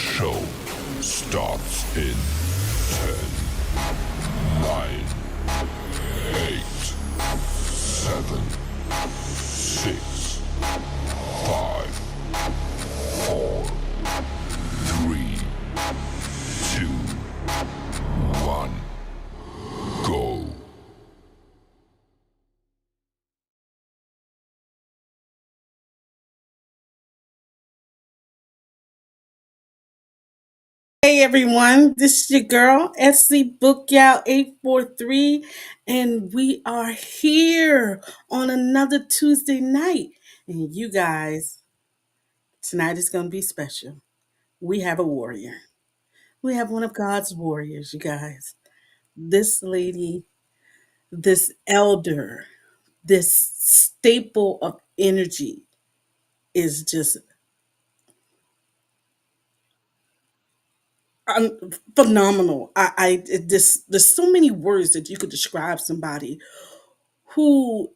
show starts in 10, 9, 8, 7, 6, 5, 4, 3, 2, 1, go. Hey everyone, this is your girl, SC Bookgal 843, and we are here on another Tuesday night. And you guys, tonight is going to be special. We have a warrior. We have one of God's warriors, you guys. This lady, this elder, this staple of energy is just phenomenal. There's so many words that you could describe somebody who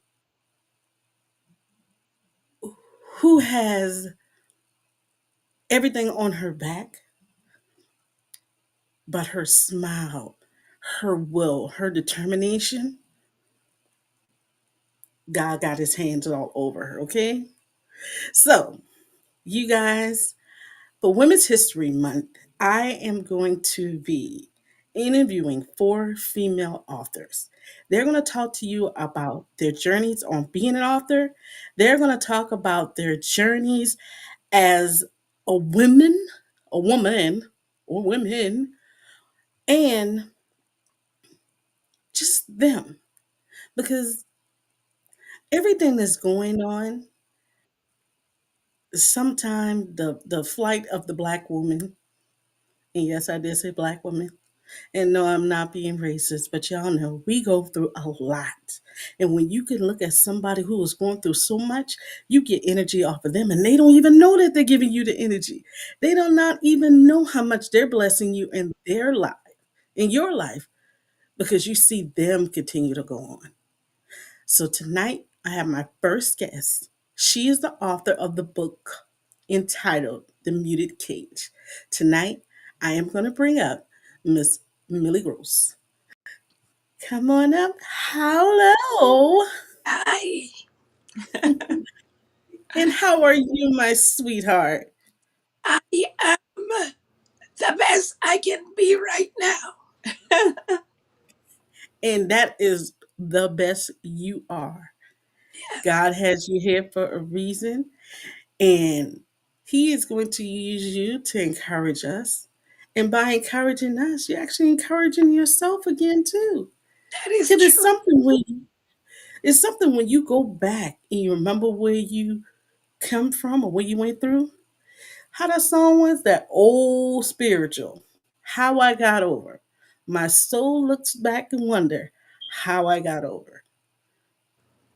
who has everything on her back, but her smile, her will, her determination, God got his hands all over her, okay? So, you guys, for Women's History Month, I am going to be interviewing four female authors. They're going to talk to you about their journeys on being an author. They're going to talk about their journeys as a woman, a woman, or women, and just them. Because everything that's going on, sometimes the flight of the black woman, and yes, I did say black woman, and no, I'm not being racist, but y'all know we go through a lot. And when you can look at somebody who is going through so much, you get energy off of them, and they don't even know that they're giving you the energy. They do not even know how much they're blessing you in their life, in your life, because you see them continue to go on. So tonight I have my first guest. She is the author of the book entitled The Muted Cage. Tonight I am going to bring up Miss Millie Gross. Come on up. Hello. I And how are you, my sweetheart? I am the best I can be right now. And that is the best you are. Yes, God has you here for a reason. And he is going to use you to encourage us. And by encouraging us, you're actually encouraging yourself again too. that is Because true. it's something when you go back and you remember where you come from or what you went through. How that song was, that old spiritual. How I got over. My soul looks back and wonder how I got over.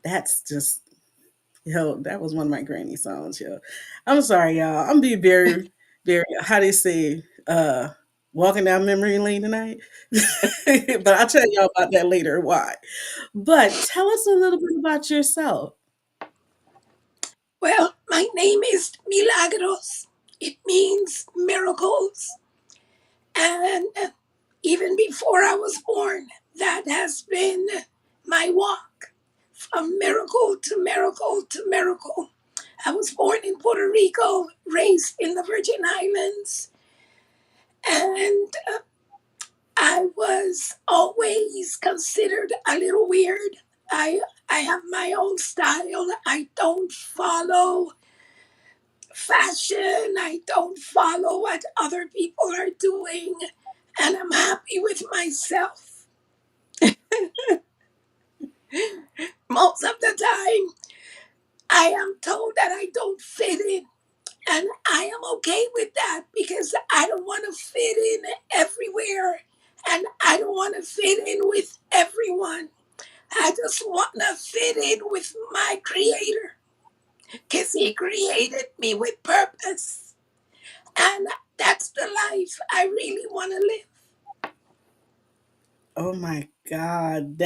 That's just Yo, that was one of my granny songs, yo. I'm sorry, y'all. I'm being very, very how they say, walking down memory lane tonight. But I'll tell y'all about that later why. But tell us a little bit about yourself. Well, my name is Milagros. It means miracles. And even before I was born, that has been my walk from miracle to miracle to miracle. I was born in Puerto Rico, raised in the Virgin Islands, and I was always considered a little weird. I I have my own style. I don't follow fashion. I don't follow what other people are doing, and I'm happy with myself. Most of the time, I am told that I don't fit in, and I am okay with that because I don't want to fit in everywhere, and I don't want to fit in with everyone. I just want to fit in with my creator because he created me with purpose. And that's the life I really want to live. Oh my God.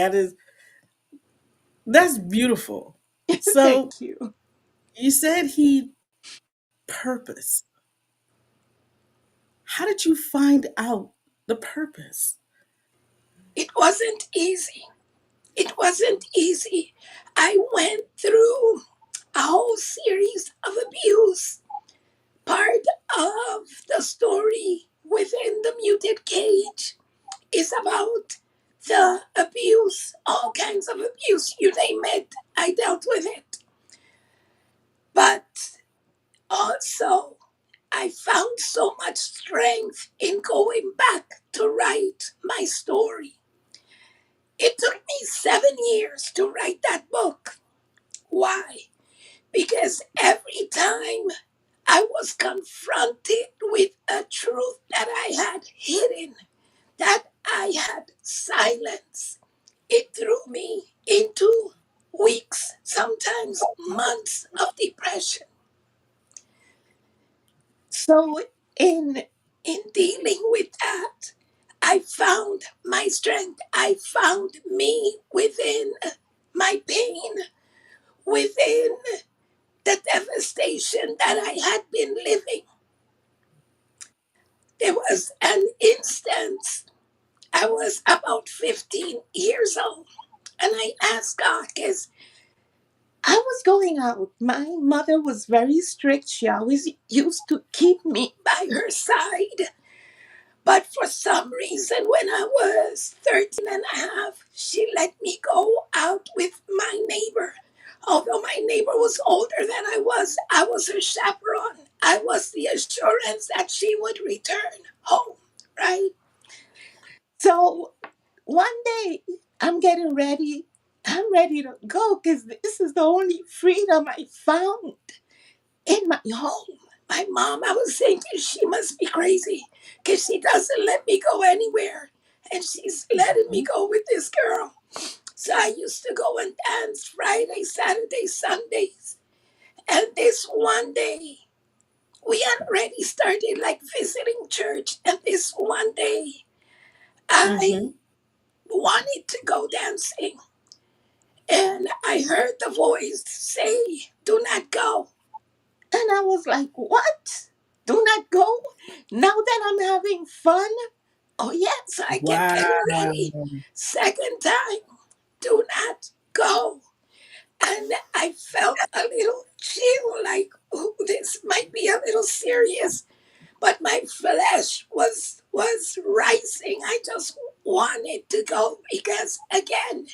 That's beautiful. So Thank you. you said he purpose. How did you find out the purpose? It wasn't easy. It wasn't easy. I went through a whole series of abuse. Part of the story within the muted cage is about the abuse, all kinds of abuse, you name it. I dealt with it. But also, I found so much strength in going back to write my story. It took me 7 years to write that book. Why? Because every time I was confronted with a truth that I had hidden, that I had silenced, it threw me into weeks, sometimes months of depression. So in dealing with that, I found my strength. I found me within my pain, within the devastation that I had been living. There was an instance, I was about 15 years old, and I asked God, because I was going out. My mother was very strict. She always used to keep me by her side. But for some reason, when I was 13 and a half, she let me go out with my neighbor. Although my neighbor was older than I was her chaperone. I was the assurance that she would return home, right? So one day, I'm getting ready. I'm ready to go because this is the only freedom I found in my home. My mom, I was thinking she must be crazy because she doesn't let me go anywhere. And she's letting me go with this girl. So I used to go and dance Friday, Saturday, Sundays. And this one day, we had already started like visiting church. And this one day, I Mm-hmm. wanted to go dancing. And I heard the voice say, "Do not go." And I was like, "What? Do not go? Now that I'm having fun?" Oh, yes, I kept getting ready. Wow. Second time, "Do not go." And I felt a little chill, like, oh, this might be a little serious. But my flesh was rising. I just wanted to go because, again,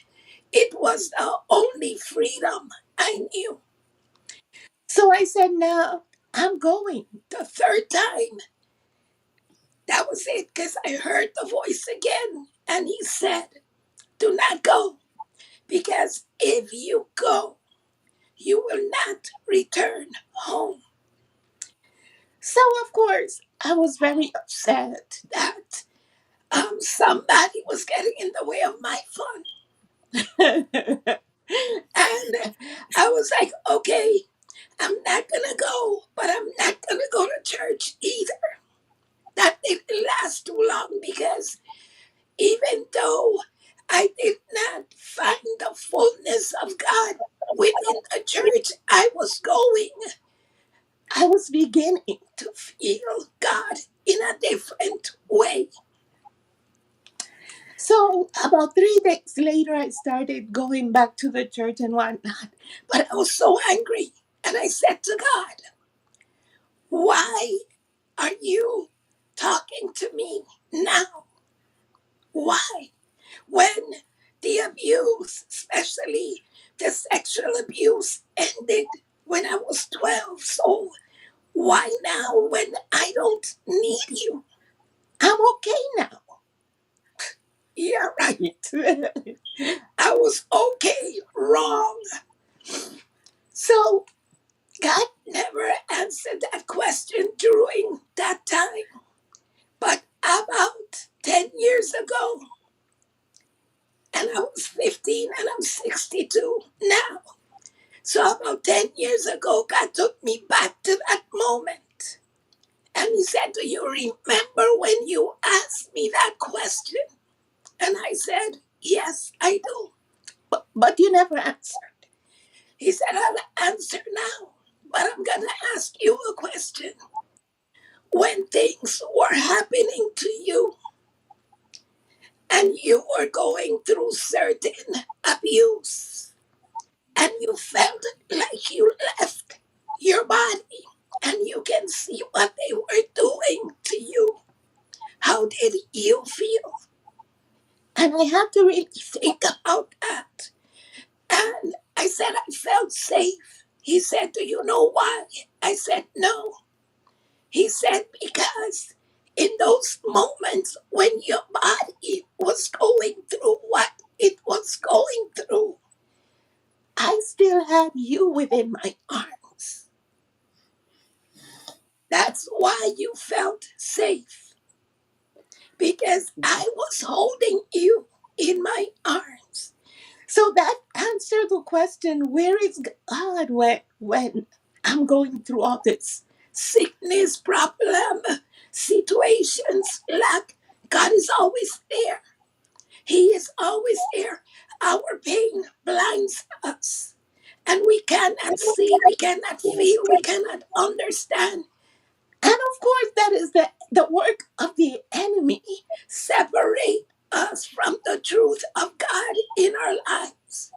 it was the only freedom I knew. So I said, "No, I'm going." The third time, that was it, because I heard the voice again. And he said, "Do not go, because if you go, you will not return home." So, of course, I was very upset that somebody was getting in the way of my fun. And I was like, okay, I'm not going to go, but I'm not going to go to church either. That didn't last too long because even though I did not find the fullness of God within the church I was going, I was beginning to feel God in a different way. So, about 3 days later, I started going back to the church and whatnot. But I was so angry. And I said to God, "Why are you talking to me now? Why? When the abuse, especially the sexual abuse, ended when I was 12. So why now when I don't need you? I'm okay now." Yeah, right. I was okay, wrong. So God never answered that question during that time. But about 10 years ago, and I was 15 and I'm 62 now. So about 10 years ago, God took me back to that moment. And he said, "Do you remember when you asked me that question?" And I said, "Yes, I do. But you never answered." He said, "I'll answer now, but I'm going to ask you a question. when things were happening to you and you were going through certain abuse and you felt like you left your body and you can see what they were doing to you. How did you feel? And I had to really think about that. And I said, I felt safe. He said, do you know why? I said, no. He said, because in those moments when your body was going through what it was going through, I still had you within my arms. That's why you felt safe, because I was holding you in my arms. So that answered the question, where is God when I'm going through all this sickness, problem, situations, lack? God is always there. He is always there. Our pain blinds us. And we cannot see, we cannot feel, we cannot understand. And of course, that is the work of the enemy. Separate us from the truth of God in our lives.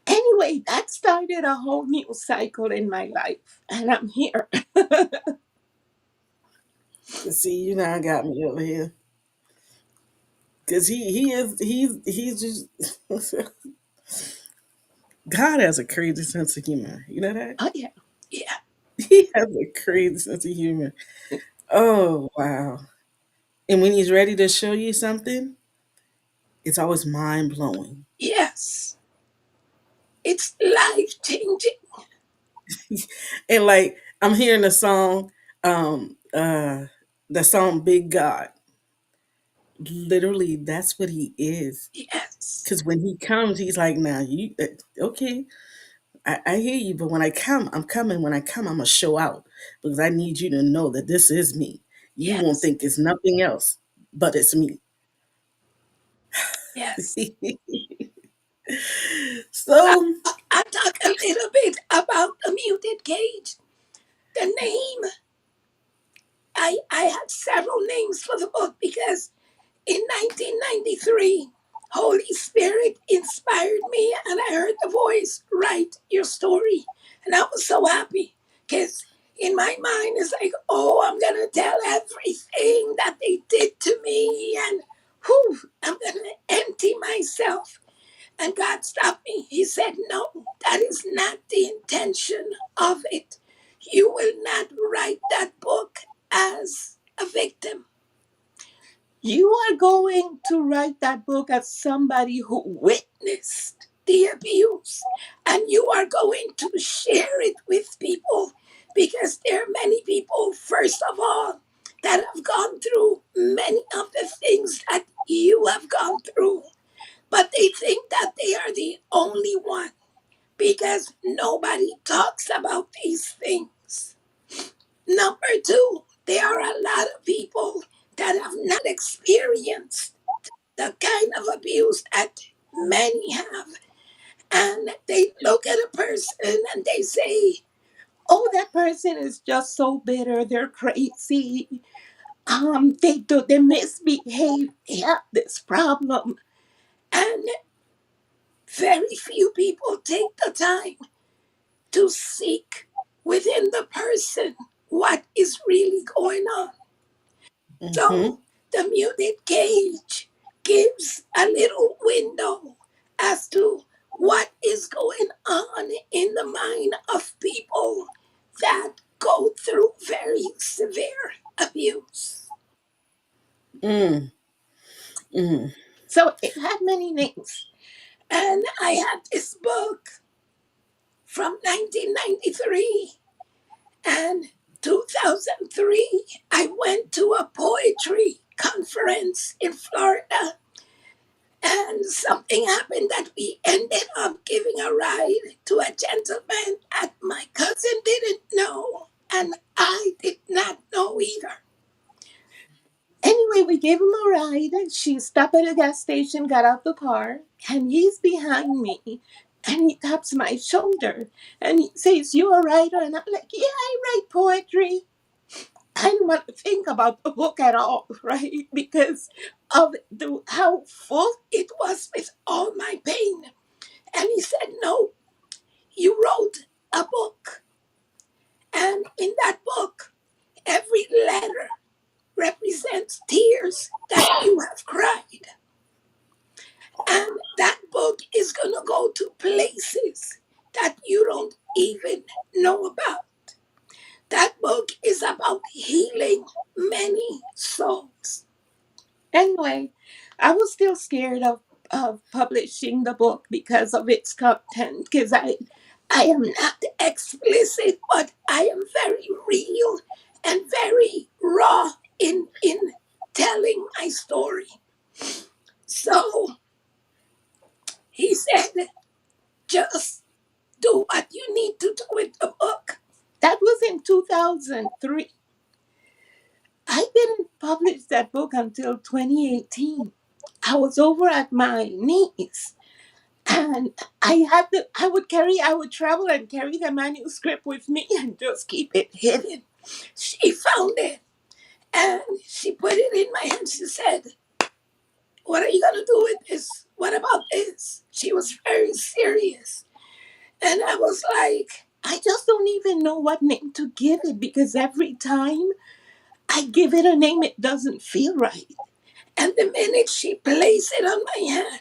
Anyway, that started a whole new cycle in my life, and I'm here. See, you now got me over here. Cause he's just God has a crazy sense of humor. You know that? Oh, yeah. Yeah. He has a crazy sense of humor. Oh wow. And when he's ready to show you something, it's always mind blowing. Yes. It's life changing. And like I'm hearing um uh the song Big God. Literally that's what he is. Yes. Cause when he comes, he's like, now you okay, I hear you, but when I come, I'm coming. When I come, I'm gonna show out because I need you to know that this is me. You won't Yes. think it's nothing else, but it's me. Yes. So, I'll talk a little bit about the muted cage. The name, I had several names for the book because in 1993, Holy Spirit inspired me and I heard the voice, write your story. And I was so happy because in my mind it's like, oh, I'm going to tell everything that they did to me and whew, I'm going to empty myself. And God stopped me. He said, no, that is not the intention of it. You will not write that book as a victim. You are going to write that book as somebody who witnessed the abuse. And you are going to share it with people because there are many people, first of all, that have gone through many of the things that you have gone through. But they think that they are the only one because nobody talks about these things. Number two, there are a lot of people that have not experienced the kind of abuse that many have. And they look at a person and they say, oh, that person is just so bitter, they're crazy. They misbehave, they have this problem. And very few people take the time to seek within the person what is really going on. mhm, So the muted cage gives a little window as to what is going on in the mind of people that go through very severe abuse. mm, mm, So it had many names. And I had this book from 1993 and 2003. I went to a poetry conference in Florida. And something happened that we ended up giving a ride to a gentleman that my cousin didn't know, and I did not know either. Anyway, we gave him a ride. She stopped at a gas station, got out the car, and he's behind me. And he taps my shoulder and he says, you a writer? And I'm like, yeah, I write poetry. I didn't want to think about the book at all, right? Because of how full it was with all my pain. And he said, no, you wrote a book. And in that book, every letter represents tears that you have cried. And that book is going to go to places that you don't even know about. That book is about healing many souls. Anyway, I was still scared of publishing the book because of its content, because I am not explicit, but I am very real and very raw in telling my story. So he said, just do what you need to do with the book. That was in 2003. I didn't publish that book until 2018. I was over at my niece, and I would travel and carry the manuscript with me and just keep it hidden. She found it and she put it in my hand. She said, what are you going to do with this? What about this? She was very serious. And I was like, I just don't even know what name to give it, because every time I give it a name, it doesn't feel right. And the minute she placed it on my hand,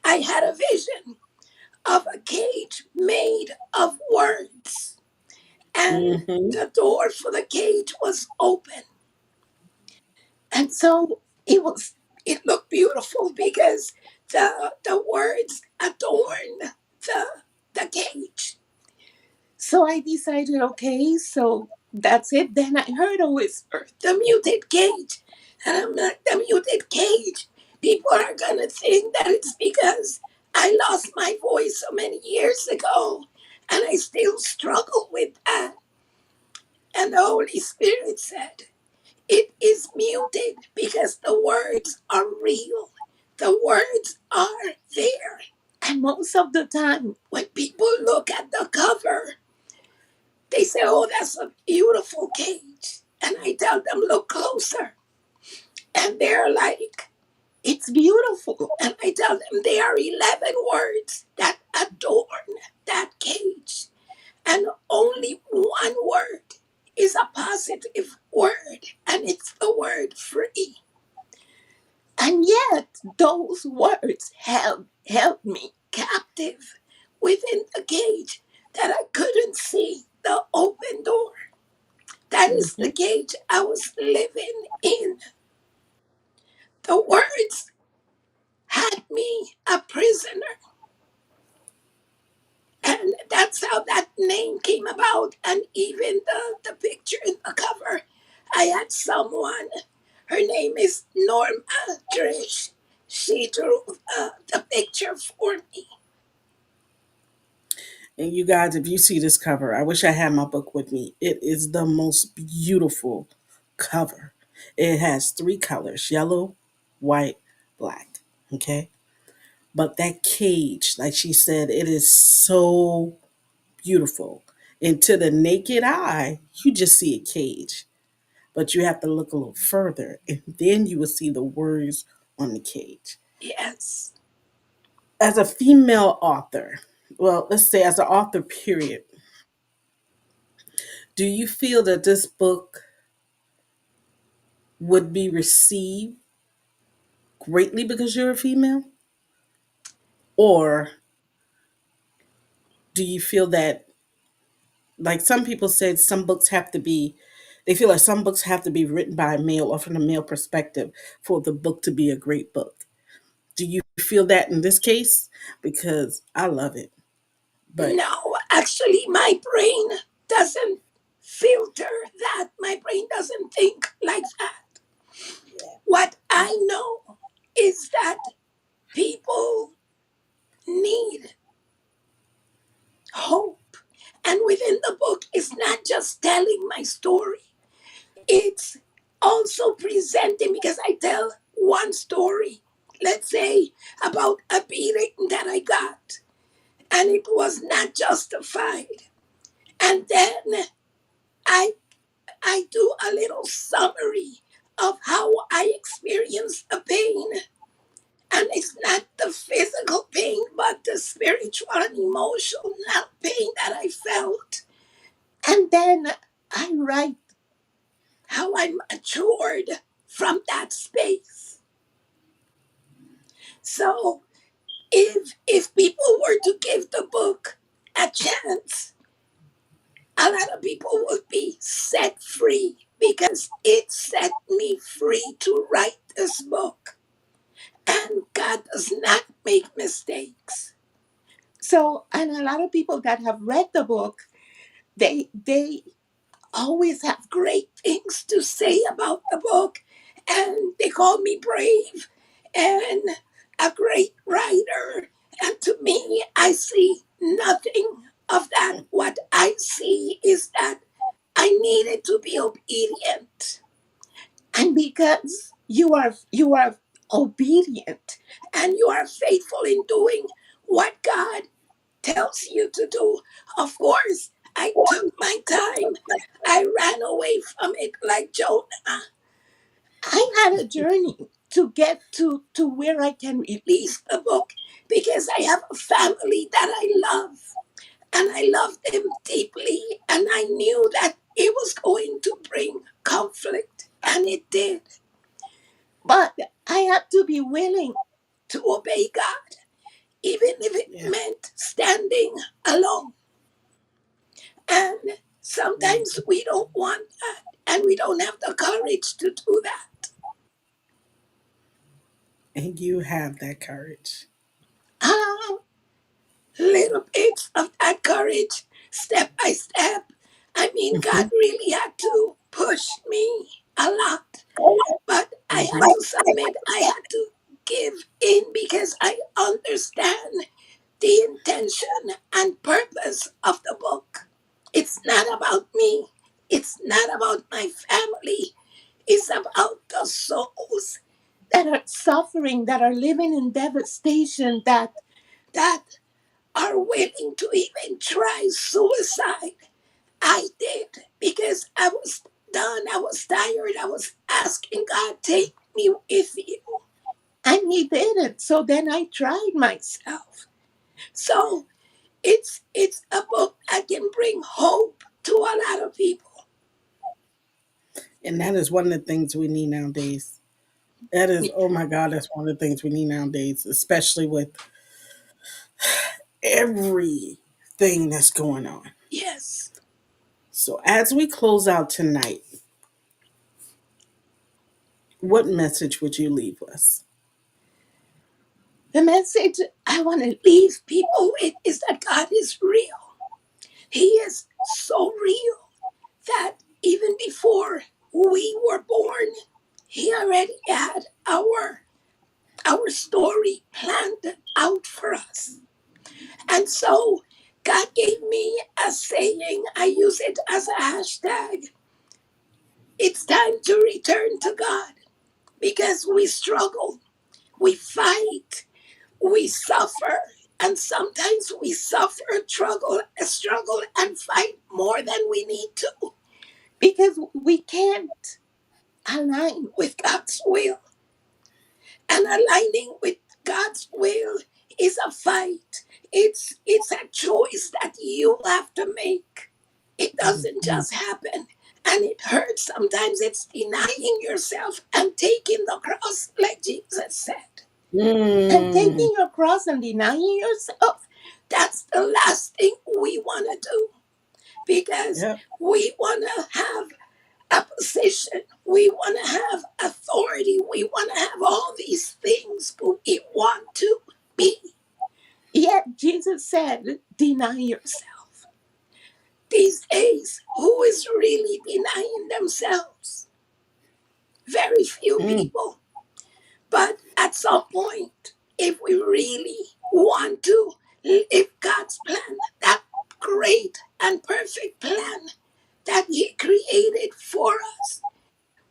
I had a vision of a cage made of words. And Mm-hmm. the door for the cage was open. And so it looked beautiful because the words adorned the the cage. So I decided, okay, so that's it. Then I heard a whisper, the muted cage. And I'm like, the muted cage. People are going to think that it's because I lost my voice so many years ago. And I still struggle with that. And the Holy Spirit said, it is muted because the words are real. The words are there. And most of the time, when people look at the cover, they say, oh, that's a beautiful cage. And I tell them, look closer. And they're like, it's beautiful. And I tell them there are 11 words that adorn that cage. And only one word is a positive word, and it's the word free. And yet, those words held me captive within the cage that I couldn't see the open door. That is Mm-hmm. the cage I was living in. The words had me a prisoner. And that's how that name came about. And even the picture in the cover, I had someone, her name is Norma Cherish. She drew the picture for me. And you guys, if you see this cover, I wish I had my book with me. It is the most beautiful cover. It has three colors: yellow, white, black. Okay. But that cage, like she said, it is so beautiful. And to the naked eye, you just see a cage. But you have to look a little further, and then you will see the words on the cage. Yes. As a female author, well, let's say as an author, period, do you feel that this book would be received greatly because you're a female? Or do you feel that, like some people said, some books have to be, they feel like some books have to be written by a male or from a male perspective for the book to be a great book? Do you feel that in this case? Because I love it. But No, actually, my brain doesn't filter that. My brain doesn't think like that. What I know is that people need hope. And within the book, it's not just telling my story, it's also presenting, because I tell one story, let's say, about a beating that I got, and it was not justified. And then I I do a little summary of how I experience the pain. And it's not the physical pain, but the spiritual and emotional pain that I felt. And then I write how I matured from that space. So if people were to give the book a chance, a lot of people would be set free because it set me free to write this book. And God does not make mistakes. So, and a lot of people that have read the book, they always have great things to say about the book, and they call me brave and a great writer. And to me, I see nothing of that. What I see is that I needed to be obedient. And because you are obedient and you are faithful in doing what God tells you to do, of course, I took my time. I ran away from it like Jonah. I had a journey to get to where I can release the book because I have a family that I love and I love them deeply, and I knew that it was going to bring conflict, and it did. But I had to be willing to obey God, even if it Yeah. meant standing alone. And sometimes we don't want that, and we don't have the courage to do that. And you have that courage. Ah, little bits of that courage, step by step. I mean, God Mhm. really had to push me a lot, but I had Mhm. to submit, I had to give in because I understand the intention and purpose of the book. It's not about me, it's not about my family, it's about the souls that are suffering, that are living in devastation, that are willing to even try suicide. I did because I was done. I was tired. I was asking God, take me with you. And He didn't. So then I tried myself. So it's a book that can bring hope to a lot of people. And that is one of the things we need nowadays. That is, Y- oh my God, that's one of the things we need nowadays, especially with everything that's going on. Yes. So, as we close out tonight, what message would you leave us? The message I want to leave people with is that God is real. He is so real that even before we were born, He already had our story planned out for us. And so God gave me a saying, I use it as a hashtag. It's time to return to God because we struggle, we fight, we suffer, and sometimes we suffer, struggle and fight more than we need to because we can't align with God's will. And aligning with God's will is a fight. It's a choice that you have to make. It doesn't just happen. And it hurts. Sometimes it's denying yourself and taking the cross, like Jesus said. And Mm. taking your cross and denying yourself, that's the last thing we want to do because Yep. we want to have a position. We want to have authority. We want to have all these things, but we want to be. Yet Jesus said, deny yourself. These days, who is really denying themselves? Very few Mm. people. But at some point, if we really want to live God's plan, that great and perfect plan that He created for us,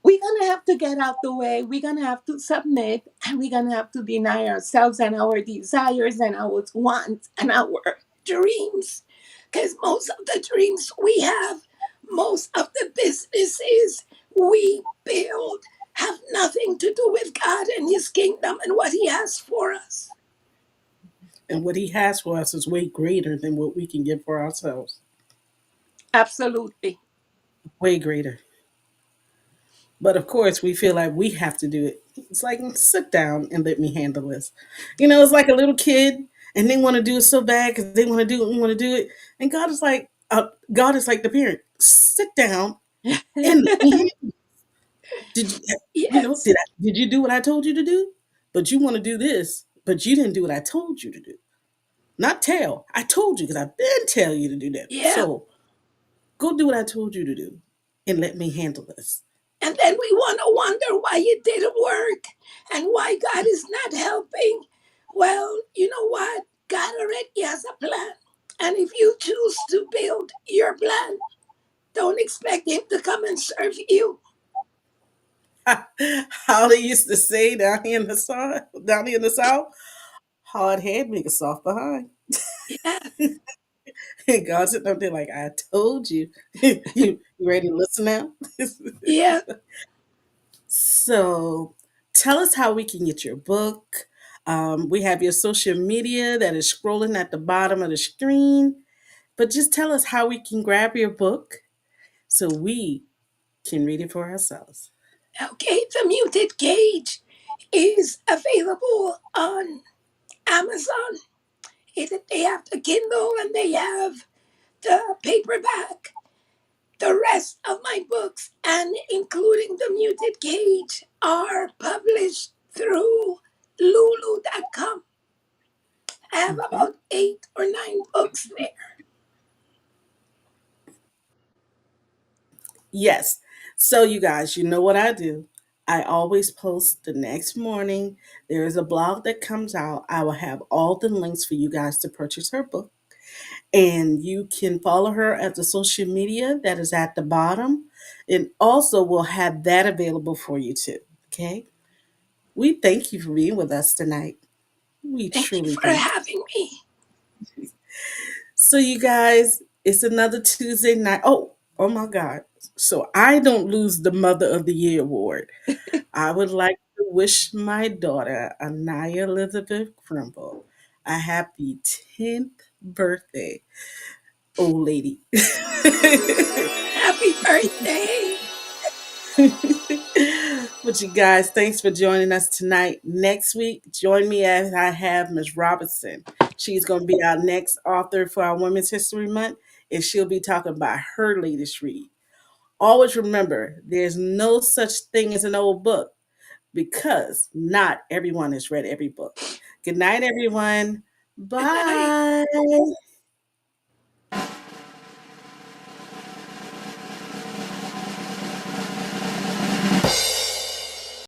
we're going to have to get out the way. We're going to have to submit, and we're going to have to deny ourselves and our desires and our wants and our dreams. Because most of the dreams we have most of the businesses we build have nothing to do with God and His kingdom and what He has for us. And what He has for us is way greater than what we can give for ourselves. Absolutely. Way greater. But of course, we feel like we have to do it. It's like, sit down and let me handle this. It's like a little kid and they want to do it so bad because they want to do it and want to do it. And God is like the parent. Sit down and let me handle it. Did you, Yes. did you do what I told you to do? But you want to do this, but you didn't do what I told you to do. Not tell. I told you because I've been telling you to do that. Yeah. So go do what I told you to do and let me handle this. And then we want to wonder why it didn't work and why God is not helping. Well, you know what? God already has a plan. And if you choose to build your plan, don't expect Him to come and serve you. How they used to say down here in the South, hard head make a soft behind. Yeah. And God sitting up there like, I told you. You ready to listen now? Yeah. So tell us how we can get your book. We have your social media that is scrolling at the bottom of the screen. But just tell us how we can grab your book so we can read it for ourselves. Okay. The Muted Cage is available on Amazon. They have the Kindle and they have the paperback. The rest of my books, and including The Muted Cage, are published through lulu.com. I have Mhm. about 8 or 9 books there. Yes. So, you guys, you know what I do? I always post the next morning. There is a blog that comes out. I will have all the links for you guys to purchase her book. And you can follow her at the social media that is at the bottom. And also, we'll have that available for you too. Okay. We thank you for being with us tonight. We Thank you truly for thank having me. you. So, you guys, it's another Tuesday night. Oh my God. So, I don't lose the Mother of the Year award. I would like to wish my daughter, Anaya Elizabeth Crimble, a happy 10th birthday, old lady. Happy birthday. But you guys, thanks for joining us tonight. Next week, join me as I have Ms. Robinson. She's going to be our next author for our Women's History Month, and she'll be talking about her latest read. Always remember, there's no such thing as an old book because not everyone has read every book. Good night, everyone. Good night. Bye.